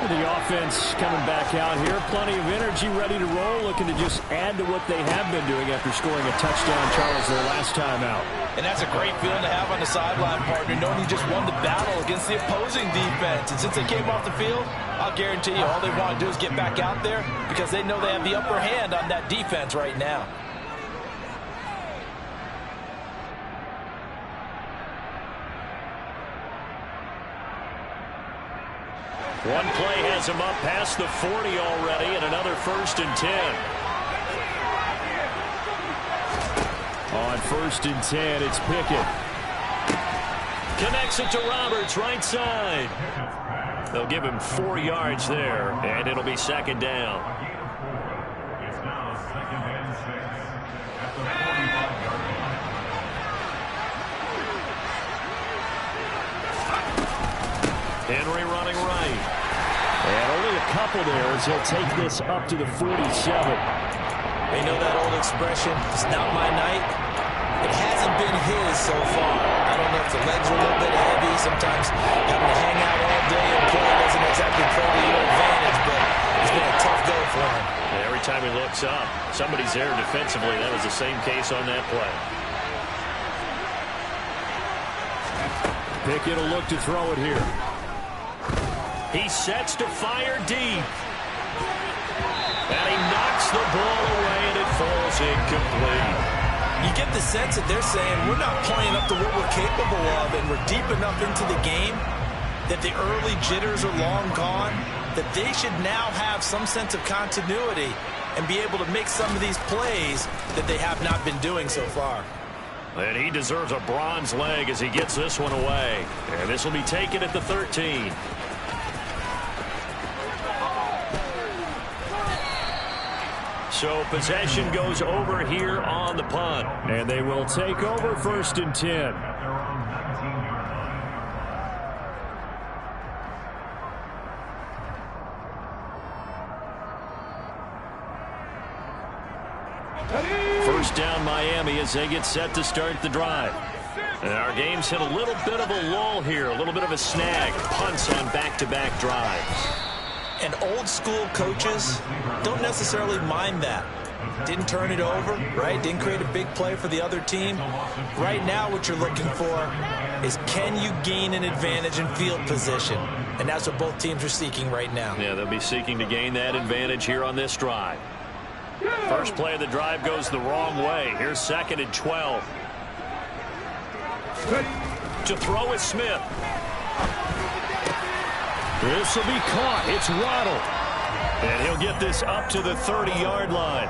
The offense coming back out here. Plenty of energy, ready to roll, looking to just add to what they have been doing after scoring a touchdown, Charles, their last time out. And that's a great feeling to have on the sideline, partner, knowing you just won the battle against the opposing defense. And since they came off the field, I'll guarantee you all they want to do is get back out there because they know they have the upper hand on that defense right now. One play has him up past the 40 already, and another 1st and 10. On 1st and 10, it's Pickett. Connects it to Roberts, right side. They'll give him 4 yards there, and it'll be second down. It's now 2nd and 6 at the 45-yard line. Henry running right. And only a couple there as he'll take this up to the 47. They know that old expression, it's not my night. It hasn't been his so far. I don't know if the legs are a little bit heavy. Sometimes having to hang out all day and play doesn't exactly play to your advantage, but it's been a tough go for him. Every time he looks up, somebody's there defensively. That was the same case on that play. Pickett will look to throw it here. He sets to fire deep. And he knocks the ball away, and it falls incomplete. You get the sense that they're saying we're not playing up to what we're capable of, and we're deep enough into the game that the early jitters are long gone, that they should now have some sense of continuity and be able to make some of these plays that they have not been doing so far. And he deserves a bronze leg as he gets this one away. And this will be taken at the 13. So possession goes over here on the punt. And they will take over 1st and 10. At their own 19-yard line. First down Miami as they get set to start the drive. And our game's hit a little bit of a lull here, a little bit of a snag. Punts on back-to-back drives. And old-school coaches don't necessarily mind that. Didn't turn it over, right? Didn't create a big play for the other team. Right now what you're looking for is can you gain an advantage in field position? And that's what both teams are seeking right now. Yeah, they'll be seeking to gain that advantage here on this drive. First play of the drive goes the wrong way. Here's 2nd and 12. To throw is Smith. This will be caught. It's Waddle. And he'll get this up to the 30-yard line.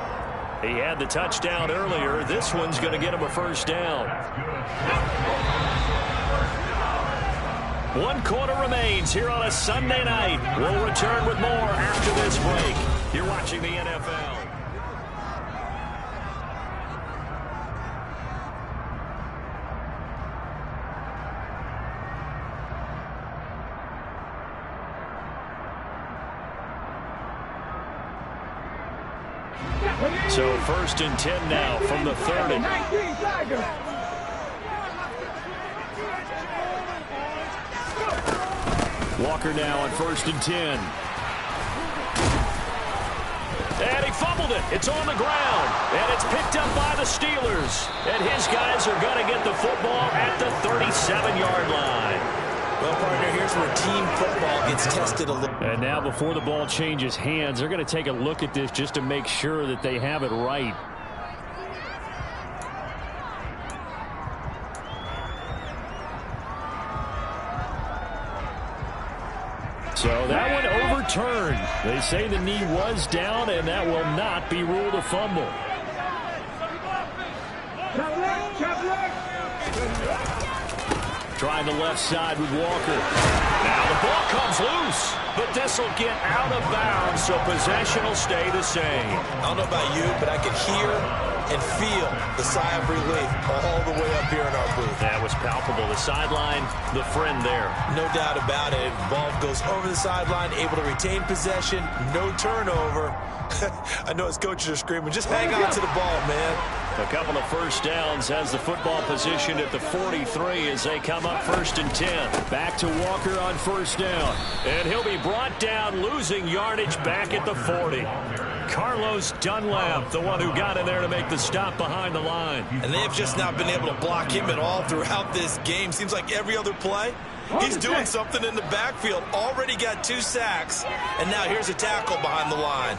He had the touchdown earlier. This one's going to get him a first down. 1 quarter remains here on a Sunday night. We'll return with more after this break. You're watching the NFL. So 1st and 10 now from the 30. Walker now on 1st and 10. And he fumbled it. It's on the ground. And it's picked up by the Steelers. And his guys are going to get the football at the 37-yard line. Well, partner, here's where team football gets tested a little. And now before the ball changes hands, they're going to take a look at this just to make sure that they have it right. So that one overturned. They say the knee was down, and that will not be ruled a fumble. Trying the left side with Walker. Now the ball comes loose, but this will get out of bounds, so possession will stay the same. I don't know about you, but I can hear and feel the sigh of relief all the way up here in our booth. That was palpable. The sideline, the friend there. No doubt about it. Ball goes over the sideline, able to retain possession, no turnover. I know his coaches are screaming, just hang on to the ball, man. A couple of first downs has the football positioned at the 43 as they come up 1st and 10. Back to Walker on 1st down. And he'll be brought down, losing yardage back at the 40. Carlos Dunlap, the one who got in there to make the stop behind the line. And they've just not been able to block him at all throughout this game. Seems like every other play, he's doing something in the backfield. Already got 2 sacks, and now here's a tackle behind the line.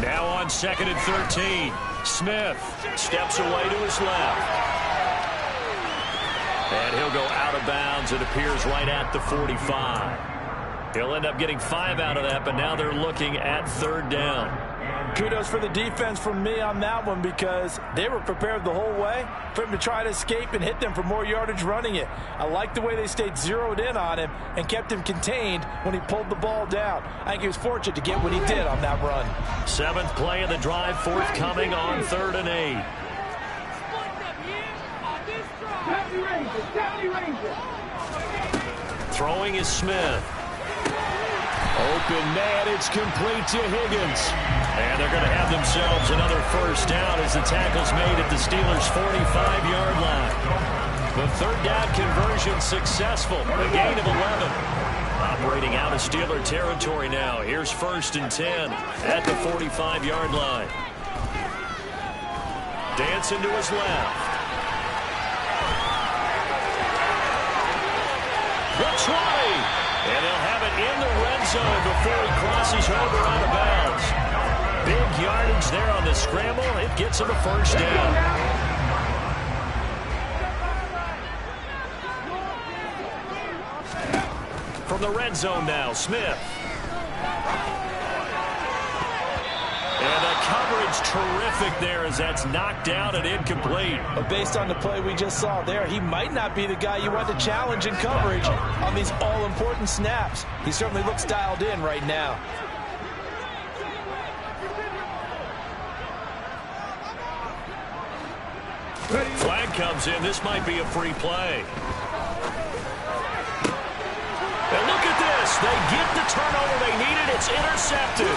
Now on 2nd and 13. Smith steps away to his left. And he'll go out of bounds. It appears right at the 45. He'll end up getting 5 out of that, but now they're looking at 3rd down. Kudos for the defense from me on that one, because they were prepared the whole way for him to try to escape and hit them for more yardage running it. I like the way they stayed zeroed in on him and kept him contained when he pulled the ball down. I think he was fortunate to get what he did on that run. 7th play of the drive, forthcoming on 3rd and 8. Throwing is Smith. Open man, it's complete to Higgins. And they're going to have themselves another first down as the tackle's made at the Steelers' 45-yard line. The 3rd down conversion successful, a gain of 11. Operating out of Steeler territory now. Here's 1st and 10 at the 45-yard line. Dancing to his left. The 20. And they'll have it in the red zone before he crosses over out of bounds. Big yardage there on the scramble. It gets him a first down. From the red zone now, Smith. And the coverage terrific there as that's knocked down and incomplete. But based on the play we just saw there, he might not be the guy you want to challenge in coverage on these all-important snaps. He certainly looks dialed in right now. Flag comes in. This might be a free play. And look at this. They get the turnover they needed. It's intercepted.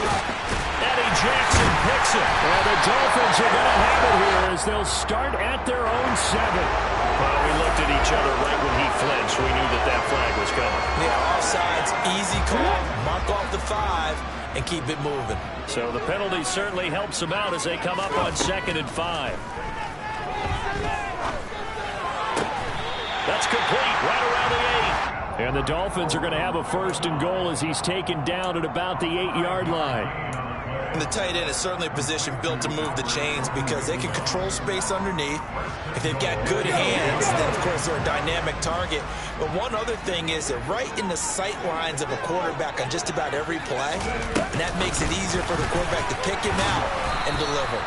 Eddie Jackson picks it. And the Dolphins are going to have it here as they'll start at their own 7. Well, we looked at each other right when he flinched. We knew that that flag was coming. Yeah, offsides, easy call. Mark off the 5 and keep it moving. So the penalty certainly helps them out as they come up on 2nd and 5. That's complete right around the 8. And the Dolphins are going to have a 1st and goal as he's taken down at about the 8-yard line. And the tight end is certainly a position built to move the chains because they can control space underneath. If they've got good hands, then of course they're a dynamic target. But one other thing is they're right in the sight lines of a quarterback on just about every play. And that makes it easier for the quarterback to pick him out and deliver.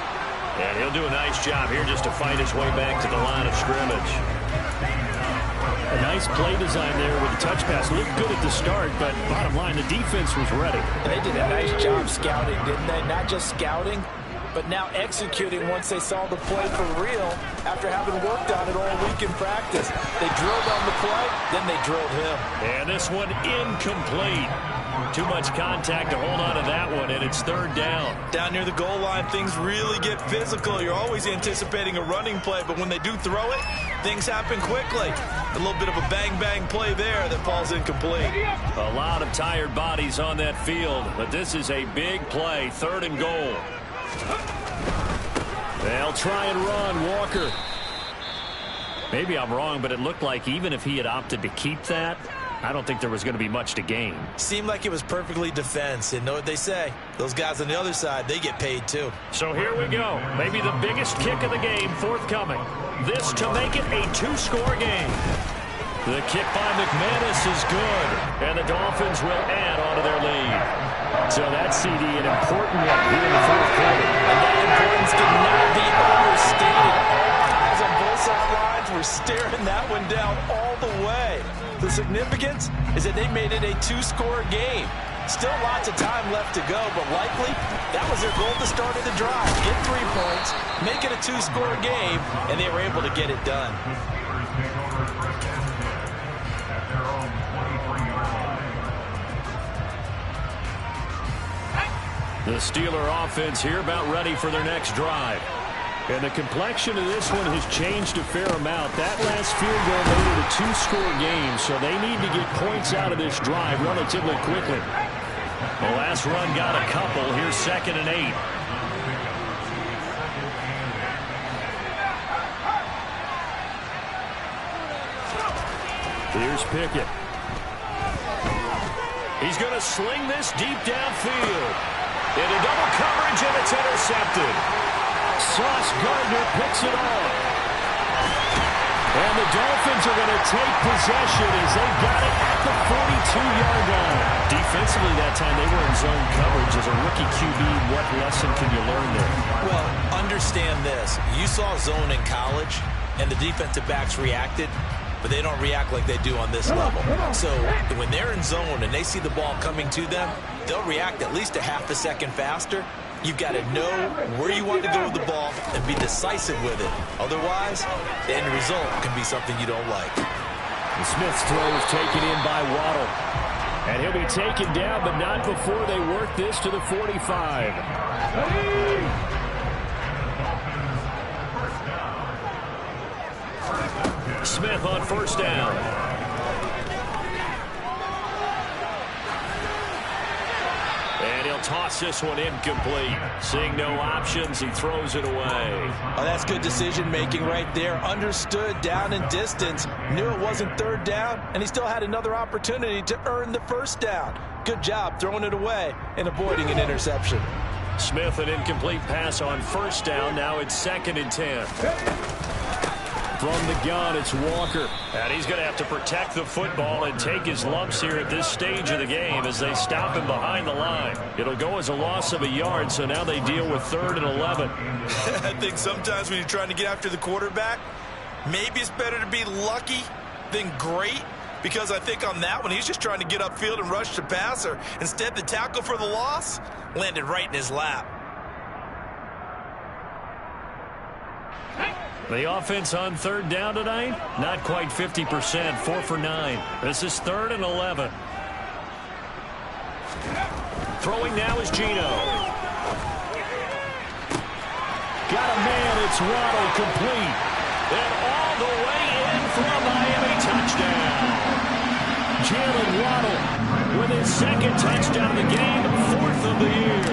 And he'll do a nice job here just to fight his way back to the line of scrimmage. A nice play design there with the touch pass. Looked good at the start, but bottom line, the defense was ready. And they did a nice job scouting, didn't they? Not just scouting, but now executing once they saw the play for real after having worked on it all week in practice. They drilled on the play, then they drilled him. And this one incomplete. Too much contact to hold on to that one, and it's 3rd down. Down near the goal line, things really get physical. You're always anticipating a running play, but when they do throw it, things happen quickly. A little bit of a bang-bang play there that falls incomplete. A lot of tired bodies on that field, but this is a big play, 3rd and goal. They'll try and run, Walker. Maybe I'm wrong, but it looked like even if he had opted to keep that, I don't think there was going to be much to gain. Seemed like it was perfectly defense. And know what they say? Those guys on the other side, they get paid too. So here we go. Maybe the biggest kick of the game forthcoming. This to make it a 2-score game. The kick by McManus is good. And the Dolphins will add on to their lead. So that's CD, an important one here in the 4th quarter. And that importance cannot be overstated. All eyes on both sidelines were staring that one down all the way. The significance is that they made it a 2-score game. Still lots of time left to go, but likely that was their goal at the start of the drive. Get 3 points, make it a 2-score game, and they were able to get it done. The Steeler offense here about ready for their next drive. And the complexion of this one has changed a fair amount. That last field goal made it a 2-score game, so they need to get points out of this drive relatively quickly. The last run got a couple. Here's 2nd and 8. Here's Pickett. He's going to sling this deep downfield. Into double coverage, and it's intercepted. Sauce Gardner picks it off. And the Dolphins are going to take possession as they got it at the 42-yard line. Defensively that time, they were in zone coverage. As a rookie QB, what lesson can you learn there? Well, understand this. You saw zone in college, and the defensive backs reacted, but they don't react like they do on this level. So when they're in zone and they see the ball coming to them, they'll react at least a half a second faster. You've got to know where you want to go with the ball and be decisive with it. Otherwise, the end result can be something you don't like. The Smith's throw is taken in by Waddle. And he'll be taken down, but not before they work this to the 45. Smith on first down. And he'll toss this one incomplete. Seeing no options, he throws it away. Oh, that's good decision-making right there. Understood down and distance. Knew it wasn't third down, and he still had another opportunity to earn the first down. Good job throwing it away and avoiding an interception. Smith, an incomplete pass on first down. Now it's 2nd and 10. From the gun, it's Walker. And he's going to have to protect the football and take his lumps here at this stage of the game as they stop him behind the line. It'll go as a loss of a yard, so now they deal with 3rd and 11. I think sometimes when you're trying to get after the quarterback, maybe it's better to be lucky than great, because I think on that one, he's just trying to get upfield and rush the passer. Instead, the tackle for the loss landed right in his lap. The offense on 3rd down tonight, not quite 50%, 4 for 9. This is 3rd and 11. Throwing now is Geno. Got a man, it's Waddle, complete. And all the way in for a Miami touchdown. Jalen Waddle with his 2nd touchdown of the game, 4th of the year.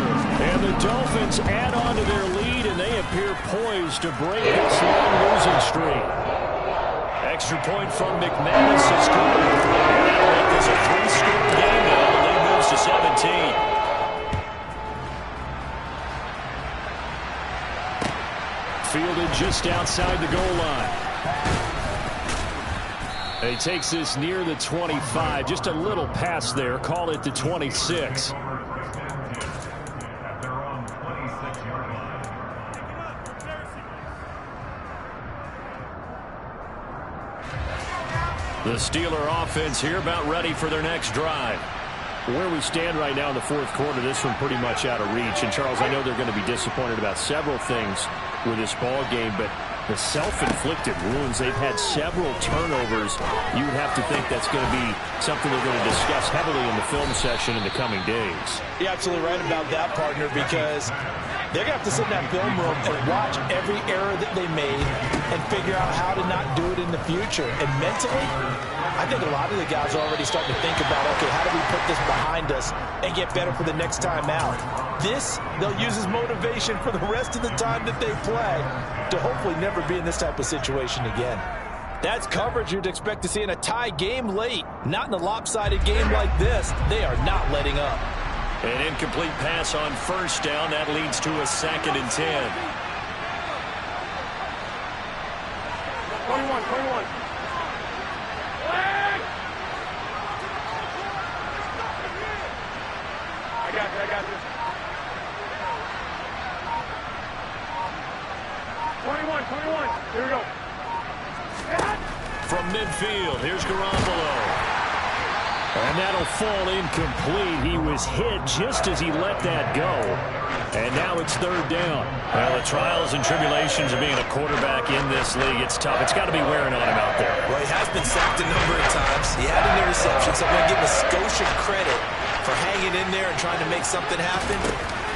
And the Dolphins add on to their lead, and they appear poised to break this long losing streak. Extra point from McManus is good. And that'll make this a 3-score game now. The lead moves to 17. Fielded just outside the goal line. He takes this near the 25. Just a little pass there. Call it the 26. The Steeler offense here about ready for their next drive. Where we stand right now in the 4th quarter, this one pretty much out of reach. And, Charles, I know they're going to be disappointed about several things with this ball game, but the self-inflicted wounds, they've had several turnovers. You would have to think that's going to be something they're going to discuss heavily in the film session in the coming days. You're absolutely right about that, partner, because they're going to have to sit in that film room and watch every error that they made and figure out how to not do it in the future. And mentally, I think a lot of the guys are already starting to think about, okay, how do we put this behind us and get better for the next time out? This, they'll use as motivation for the rest of the time that they play to hopefully never be in this type of situation again. That's coverage you'd expect to see in a tie game late. Not in a lopsided game like this. They are not letting up. An incomplete pass on first down. That leads to a 2nd and 10. 21. I got this. 21. Here we go. From midfield, here's Garoppolo. And that'll fall incomplete. He was hit just as he let that go. And now it's 3rd down. Well, the trials and tribulations of being a quarterback in this league, it's tough. It's got to be wearing on him out there. Well, he has been sacked a number of times. He had an interception, so I'm going to give him a Scotia credit for hanging in there and trying to make something happen,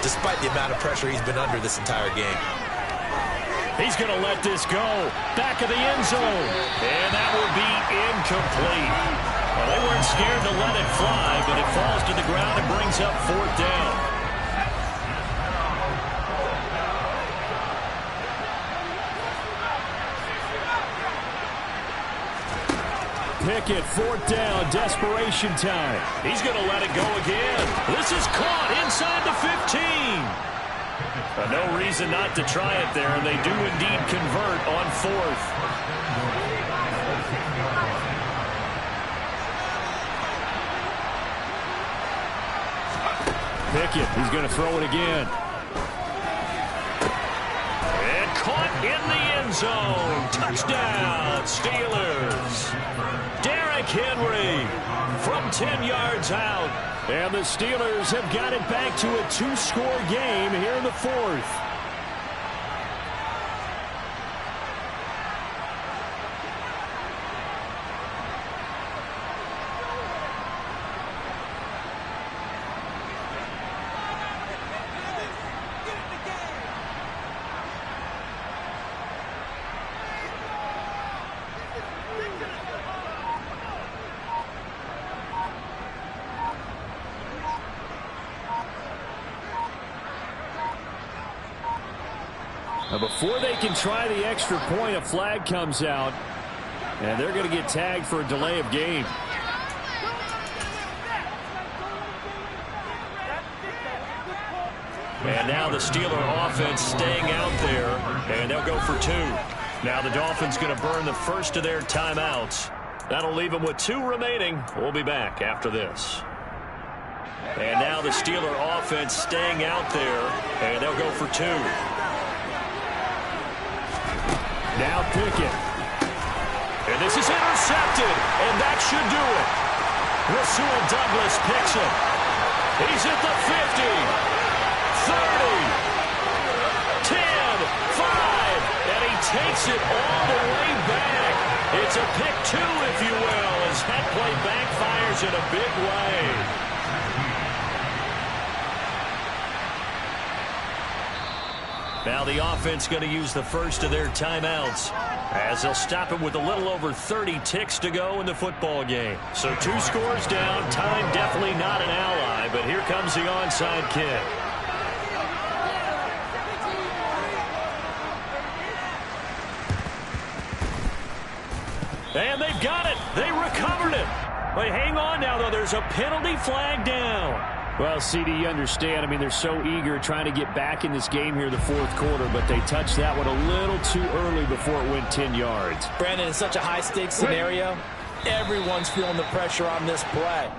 despite the amount of pressure he's been under this entire game. He's going to let this go. Back of the end zone. And that will be incomplete. Well, they weren't scared to let it fly, but it falls to the ground and brings up 4th down. Pickett, 4th down, desperation time. He's going to let it go again. This is caught inside the 15. No reason not to try it there, and they do indeed convert on 4th. Pickett, he's going to throw it again. And caught in the end zone. Touchdown, Steelers. Derrick Henry from 10 yards out. And the Steelers have got it back to a 2-score game here in the fourth. Now before they can try the extra point, a flag comes out, and they're going to get tagged for a delay of game. And now the Steeler offense staying out there, and they'll go for 2. Now the Dolphins going to burn the first of their timeouts. That'll leave them with 2 remaining. We'll be back after this. And now the Steeler offense staying out there, and they'll go for 2. Now Pickett. And this is intercepted, and that should do it. Rasul Douglas picks him. He's at the 50, 30, 10, 5, and he takes it all the way back. It's a pick 2, if you will, as that play backfires in a big way. Now the offense going to use the first of their timeouts as they'll stop it with a little over 30 ticks to go in the football game. So 2 scores down. Time definitely not an ally, but here comes the onside kick. And they've got it. They recovered it. But hang on now, though. There's a penalty flag down. Well, CD, you understand. I mean, they're so eager trying to get back in this game here in the fourth quarter, but they touched that one a little too early before it went 10 yards. Brandon, it's such a high-stakes scenario. Everyone's feeling the pressure on this play.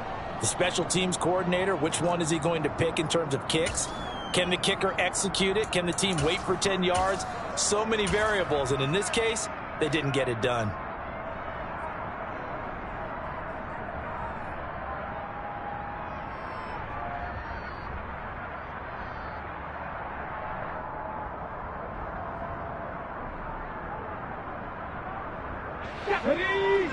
The special teams coordinator, which one is he going to pick in terms of kicks? Can the kicker execute it? Can the team wait for 10 yards? So many variables, and in this case, they didn't get it done. Ready?